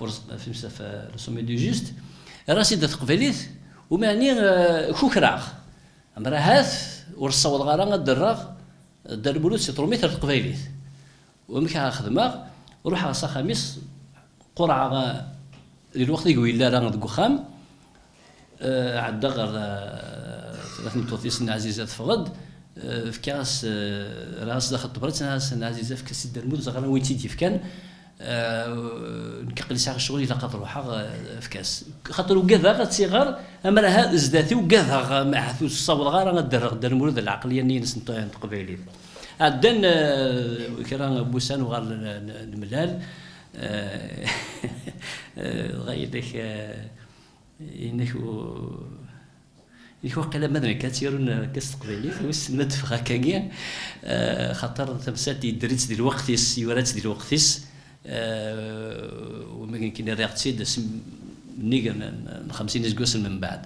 في السومي دو جوست راسي دا تقبليت ومعني كوكراغ أما هاث ورصاوض غارا الدراغ دار بولوت سي تروميتر تقبيليت ومكا خدماغ وروح على خميس قرعة الوقت يقول لا راه دكو خام عدا غير 3 سنة عزيزة تفقد في كاس راس داخل طبرت ناس عزيزة في كاس الدرمود زغرا وين تيدي في كان نكقل ساعة الشغل إلا قد روحها في كاس خاطر وكذا غتصيغر أما راه زداتي وكذا مع حثوث الصوت غير غدر المولود العقلية ني نس تقبيلي عدن كرا بوسان وغار الملال غايدك إنك وقيلا مدري كاتيرون كاس تقبيلي وس ندفغا كاكيا خاطر تمساتي دريت ديال الوقتيس يورات ديال الوقتيس وما كاين رياكتي نيغ 50 سكوس من بعد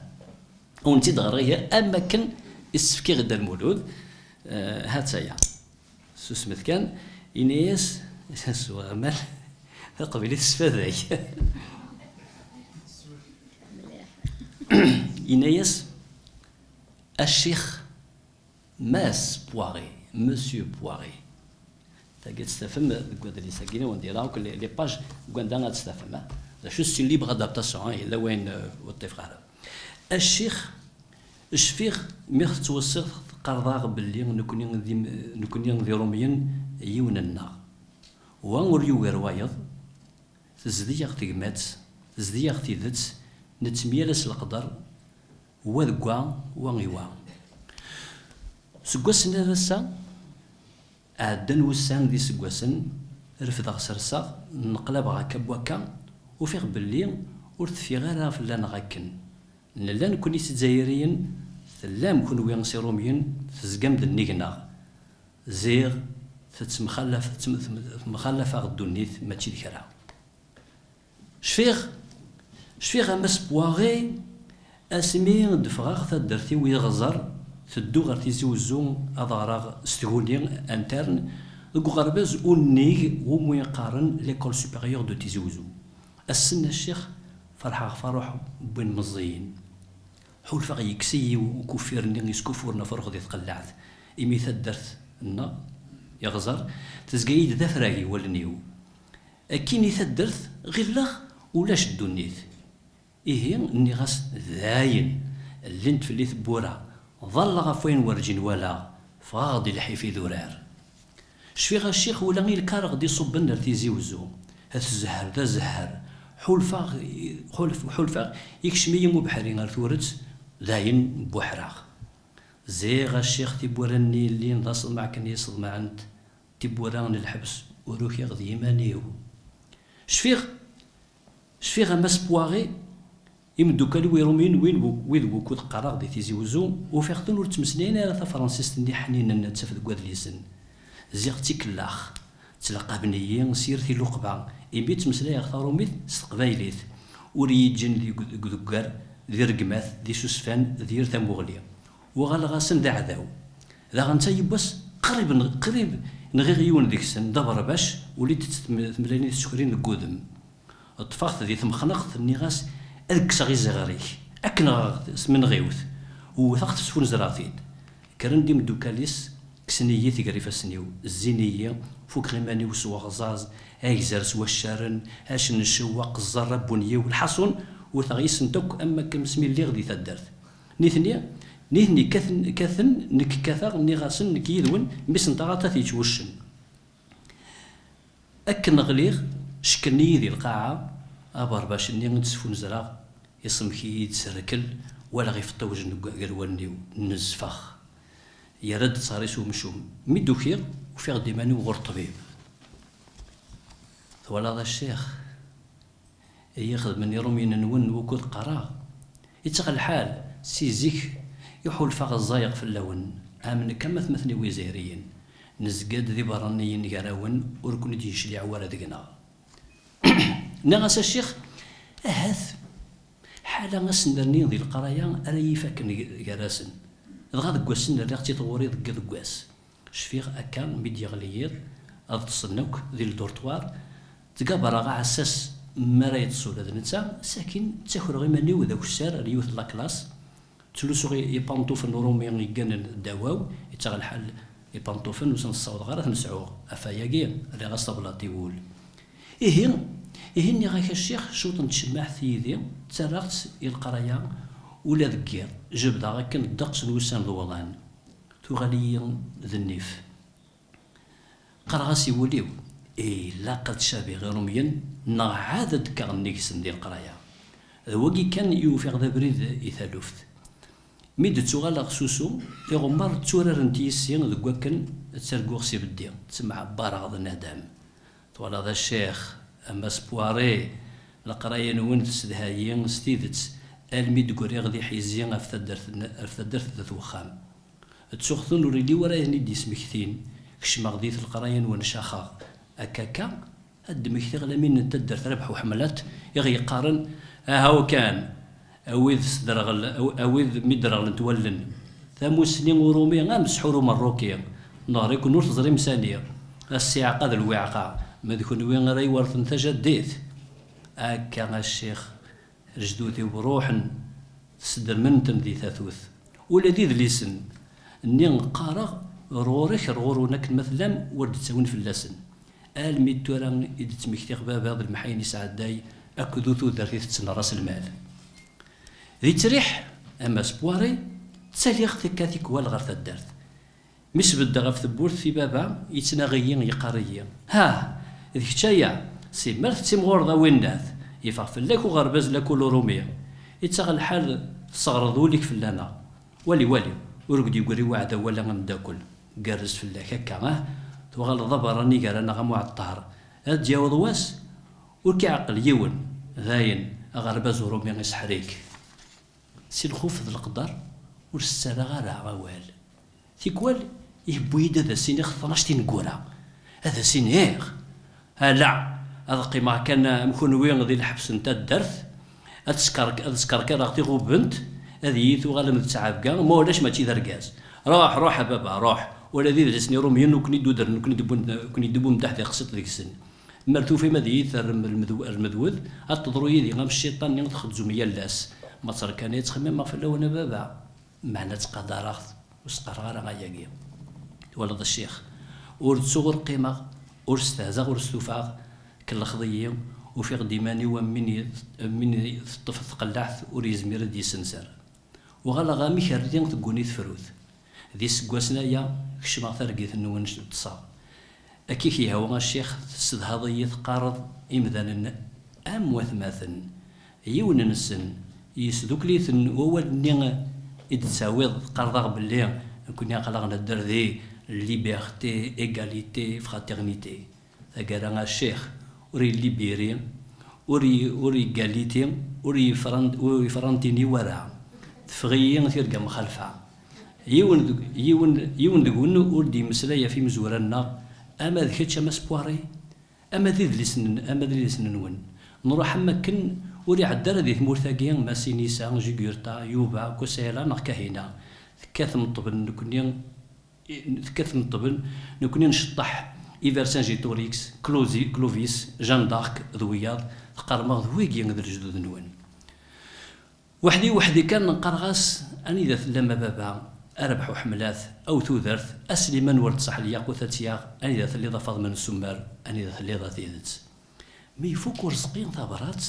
ونتي دغريه اما كان السفكي غدا المولود هات هي سميت كان انيس سو عمل قبيله السفاذاي انيس الشيخ ماس بواري مسيو بواري تاقي تستفهم قد اللي ساكينه ونديرها كل لي باج قد تستفهم جوست اون ليبر ادابتاسيون الا وين وطيف غير الشيخ الشفيخ ميخ توصل قرضاغ باللي نكوني ندير روميين يوننا وانوريو غير وايض تزدي تقمات تزدي تيدت نتميالس القدر وذكوا وغيوا سكواسن رسا عدن وسان دي سكواسن رفض سرسا نقلب هكا بوكا وفيغ باللي ورث غير فلان غاكن لا نكوني تزايريين لا نكون وين سيروميين تزقم النيغنا زيغ مخلفه غدونيت ماشي ذكرها شفيغ امس بواغي اسمي دفغاغ تدرتي ويغزر تدو غير تيزي وزو اضغراغ ستغوني انترن دو غرباز اونيغ ومو يقارن ليكول سوبيريور دو تيزي وزو السن الشيخ فرح بين مزيين حول فغي يكسي وكفيرني يسكفورنا فرغ دي تقلعت إمي تدرت النا يغزر تزقايد ذا فراغي والنيو أكيني تدرت غير لغ ولا شدو النيت إيه إني غاس ذاين اللي في اللي ثبورا ظل غفوين ورجين ولا فاضي الحيفي ذرار شفيغ الشيخ ولا غير الكارغ دي صبن ارتيزي وزو هذا الزهر ذا زهر حول فاغ يكشمي مبحرين غير ثورت ذاين بوحراغ زيغ الشيخ تيبوراني اللي نصل معك نيصل مع انت تيبوران الحبس وروح يغذي يمانيو شفيغ ماس بواغي يمدو كالو يرومين وين وكود قراغ دي تيزي وزو وفيغتون ور تمسنين على فرنسيس اللي حنين نتسف دكواد ليسن زيغ تيكلاخ تلقى بنيين سيرتي لقبا يبي تمسلاي اختارو ميت استقبايليت وريجن دي كدكار دي رقمات دي سوسفان دير تموغلي وغالغاسن دا عداو ذا غنتا يبوس قريب نغير يون ديك السن دبر باش وليت تملاني السكرين القدم طفاخت دي تمخنقت النغاس اذكس غي زغاريك اكنا من غيوث وثقت سفون زرافيد كرن دي مدوكاليس كسنية تقريفا سنيو الزينية فوق غيماني وسوا غزاز هايزر سوا الشارن هاشن الشواق الزرة بنية والحصن وثغيس نتوك اما كمسمي اللي غدي تدرت نيثني كثن نك كثر نغاسن نك يدون مس نطاغا تيتوشن اكن غليغ شكني ذي القاعة ابار باش ني نتسفون زراغ يصمكي يتسركل ولا غيفطوج نقروانيو نزفخ يرد صاريس ومشوم ميدو خير وفي غدي ماني وغور طبيب ولا هذا الشيخ ياخذ من يرومين نون وكود قراغ يتغل الحال سيزيك يحول فاغ الزايق في اللون امن كما ثمثني وزيريين نزقاد ذي برانيين يراون وركن ديش لي عوارة دقنا نغاس الشيخ اهث حالا غسندرني ذي القرايا اري فاكن قراسن غاد كواسن ريغتي طوري ذك كواس شفيغ اكان ميديا غليير اض تصنوك ذي الدورتوار تقابر غا عساس ما راه يتصل هذا نتا ساكن تاكل غير ماني وذاك الشار ريوث لاكلاس تلوسو غي بانطوفن روميان يقان الدواو يتغى الحل بانطوفن وسن الصوت غير نسعو افاياكي اللي غاصطبلاطي يقول إهني غاك الشيخ شوط نتشمع ثيذي تسرقت القرايا ولا ذكير جبدها غاك الدقس نوسان ذوضان تغالي ذنيف قرغاسي وليو لا قد شابي غير مين نا عاد دكا نيكسن ديال القرايا وكي كان يوفيق ذا بريد إثالوفت ميد تغالى خصوصو يغمر تورر نتيسين ذكوا كان تسرقو خسي بدي تسمع بارغ الندم طوال هذا الشيخ أما سبواري القرايا نون تسدهايين ستيدت الميد كوري غدي حيزيان أفتدرت ذات وخام تسوخثون وريدي ورايا ندي سمكتين كشما غديت القرايا نون شاخا أكاكا هاد مكتي غلا من تدرت ربح وحملات يغي يقارن هاو كان أويذ صدرغل أويذ مدرغل نتولن ثامو سنين ورومي مسحورو مروكيا نهار يكون نور تزري مسانية السياقة ذا الوعقة ما ذكون وين راي ورث انت جديت أكا الشيخ رجدوتي بروحن تسدر من تمدي ثاثوث ولا ذي ذليسن نين قارغ روريخ رورونك مثلا ورد تسوين في اللسن الميد توران إذا تمكتي غباب هذا المحاين سعداي أكدوثو درتي تسنى راس المال ذي تريح أما سبواري تسالي اختك كاثيك والغر الدرت مش بدا غف ثبورت في بابا يتناغيين يقاريين ها ذيك تشايا سي مرث تيم غورضا وين داث يفاق فلاك وغرباز لاكو روميا يتغى الحال صغر ذوليك فلانا والي ورقد يقولي وعدا ولا غنداكل قرز فلاك هكا توغال ضبراني قال انا غمو على الطهر هاد تجاوض واس وكيعقل يون ذاين غرباز ورومي غيسحريك سي الخوف ذا القدر ورسالة غير عوال تيكوال يبويد هذا سين خطناش تنقورا هذا سين لا هذا قيمة كان مكون وين ذي الحبس نتا الدرث أتسكر كان أختي بنت هذه ثو غالم تسعب كان ما ولاش ما تشي ذرقاز روح يا بابا روح ولا ذي درسني روميين وكني دودر كني دبو من تحت قصت ذيك السن مرتو في مديث المذوذ التضرو يدي غام الشيطان ينخد زميا اللاس ما صار كان يتخمم ما فلاونا بابا معنى تقدر وسقر غاياكي ولد الشيخ ورد صغر قيمة ورستهزا ورستوفاغ كل خضية وفي غديماني ومن الطفل قلعث وريزمير دي سنسر وغالا غامي خردين تقوني ثفروث ذي سقواسنايا كشما ثرقيت النون تصا أكيكي هوا الشيخ تستهضي قارض إمذان أموث ماثن يون نسن يسدوك ليثن وول نيغ إتساويض قرضاغ باللي كنا قلقنا الدر ذي ليبرتي إيغاليتي فراترنيتي ثقالا الشيخ وري ليبيري وري إيغاليتي وري فرانتيني ورا تفغيين تلقى مخالفة يون دقون وردي مسلايا في مزورنا أما ذكيتش أما سبواري أما ذي لسن نون نروح مكن وري عدار ذي ثمورثاقيا ما سينيسا جيغورتا يوبا كوسيلا نغكاهينا ثكاث مطبل نكوني نشطح إيفرسانجيتوريكس كلوفيس جان دارك ذوياض قرمغ ذويقيا ذي الجدود نون وحدي كان نقرغاس أني ذا لما بابا أربح وحملاث أو توذرث أسلما ورد صح الياقوثة أني ذا اللي ضفض من السمار أني ذا اللي ضاثيذت مي فوق ورزقين ثابرات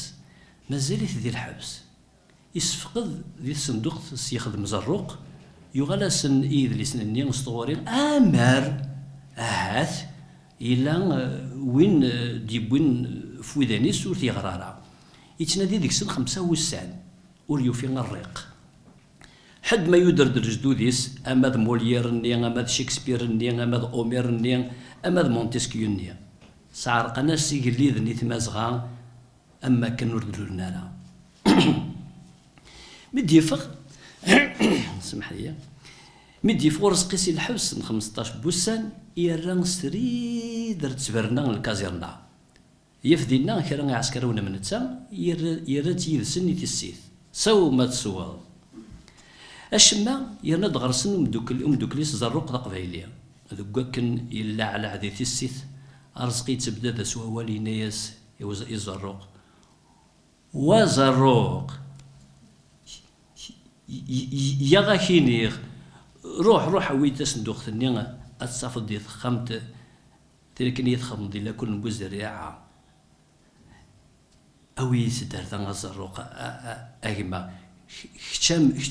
مازالت ذي الحبس يسفقد ذي الصندوق يخدم زروق يغلى سن إيد اللي سنني مسطورين أمر أهات إلا وين ديبوين فويداني سورتي غرارة يتنادي ديك سن 95 وريو في الريق حد ما يدرد الجدوديس أما ذا موليير ني أما ذا شكسبير ني أما ذا أومير ني أما ذا مونتسكيو ني سعرق ناس يقلي ذني تمازغا أما كان نردلو لنا مدي يفغ سمح لي مدي يفغ رزقيسي الحبس من 15 بوسان يران ستري درت سبرنا الكازيرنا يفدينا كرا عسكرونا من التا يرات يدسن تيسيث سو ما تسوى أشما يرنا دغرسن مدوكليس زروق ذا قبايلية ذوكا كان يلا على عدي تيسيث رزقي تبدا ذا سوا والي ناس يزروق وزروق يا غاكينيغ روح ويد صندوق ثاني اتصافد دي خمت تلك يتخمم دي كل نبوز الرياعة اوي سدار ذا الزروق اجما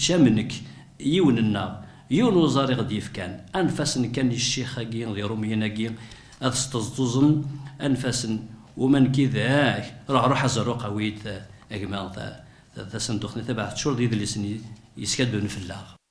منك يون النار يون وزاري غادي يفكان انفاسن كان الشيخ كي غير رومينا كي استزدوزن انفاسن ومن كذاك روح الزروق ويد اجما ذا صندوق تبع شور دي اللي يسكدون في الله.